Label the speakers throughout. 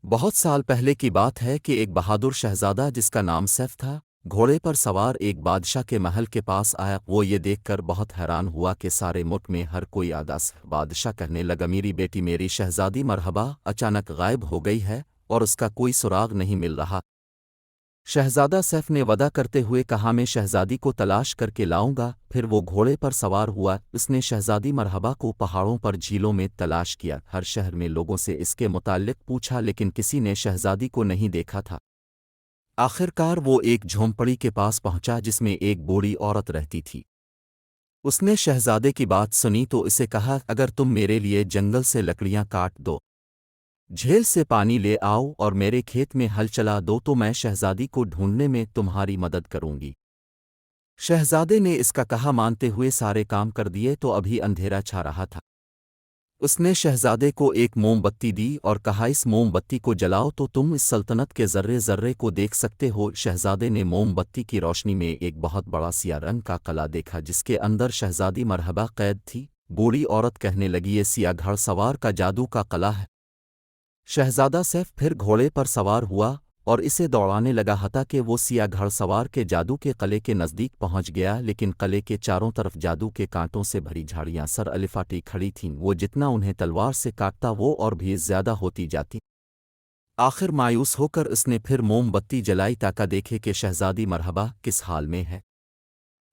Speaker 1: بہت سال پہلے کی بات ہے کہ ایک بہادر شہزادہ جس کا نام سیف تھا گھوڑے پر سوار ایک بادشاہ کے محل کے پاس آیا۔ وہ یہ دیکھ کر بہت حیران ہوا کہ سارے ملک میں ہر کوئی آداس۔ بادشاہ کہنے لگا، میری بیٹی میری شہزادی مرحبا اچانک غائب ہو گئی ہے اور اس کا کوئی سراغ نہیں مل رہا۔ شہزادہ سیف نے وعدہ کرتے ہوئے کہا، میں شہزادی کو تلاش کر کے لاؤں گا۔ پھر وہ گھوڑے پر سوار ہوا۔ اس نے شہزادی مرحبا کو پہاڑوں پر جھیلوں میں تلاش کیا، ہر شہر میں لوگوں سے اس کے متعلق پوچھا، لیکن کسی نے شہزادی کو نہیں دیکھا تھا۔ آخرکار وہ ایک جھونپڑی کے پاس پہنچا جس میں ایک بوڑھی عورت رہتی تھی۔ اس نے شہزادے کی بات سنی تو اسے کہا، اگر تم میرے لیے جنگل سے لکڑیاں کاٹ دو، جھیل سے پانی لے آؤ اور میرے کھیت میں ہل چلا دو تو میں شہزادی کو ڈھونڈنے میں تمہاری مدد کروں گی۔ شہزادے نے اس کا کہا مانتے ہوئے سارے کام کر دیے تو ابھی اندھیرا چھا رہا تھا۔ اس نے شہزادے کو ایک موم بتی دی اور کہا، اس موم بتی کو جلاؤ تو تم اس سلطنت کے ذرے ذرے کو دیکھ سکتے ہو۔ شہزادے نے موم بتی کی روشنی میں ایک بہت بڑا سیاہ رنگ کا قلعہ دیکھا جس کے اندر شہزادی مرحبا قید تھی۔ بوڑھی عورت کہنے لگی، یہ سیاہ گھڑ سوار کا جادو کا قلعہ ہے۔ شہزادہ سیف پھر گھوڑے پر سوار ہوا اور اسے دوڑانے لگا حتیٰ کہ وہ سیاہ گھڑ سوار کے جادو کے قلعے کے نزدیک پہنچ گیا، لیکن قلعے کے چاروں طرف جادو کے کانٹوں سے بھری جھاڑیاں سر الفاٹی کھڑی تھیں۔ وہ جتنا انہیں تلوار سے کاٹتا وہ اور بھی زیادہ ہوتی جاتی۔ آخر مایوس ہو کر اس نے پھر موم بتی جلائی تاکہ دیکھے کہ شہزادی مرحبا کس حال میں ہے۔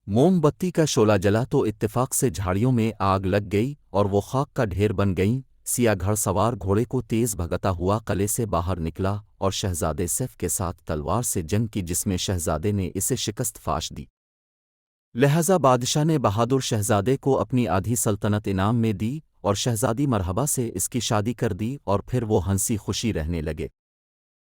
Speaker 1: موم بتی کا شعلہ جلا تو اتفاق سے جھاڑیوں میں آگ لگ گئی اور وہ خاک کا ڈھیر بن گئیں۔ سیاہ گھڑ سوار گھوڑے کو تیز بھگتا ہوا قلعے سے باہر نکلا اور شہزادے سیف کے ساتھ تلوار سے جنگ کی جس میں شہزادے نے اسے شکست فاش دی۔ لہذا بادشاہ نے بہادر شہزادے کو اپنی آدھی سلطنت انعام میں دی اور شہزادی مرحبا سے اس کی شادی کر دی اور پھر وہ ہنسی خوشی رہنے لگے۔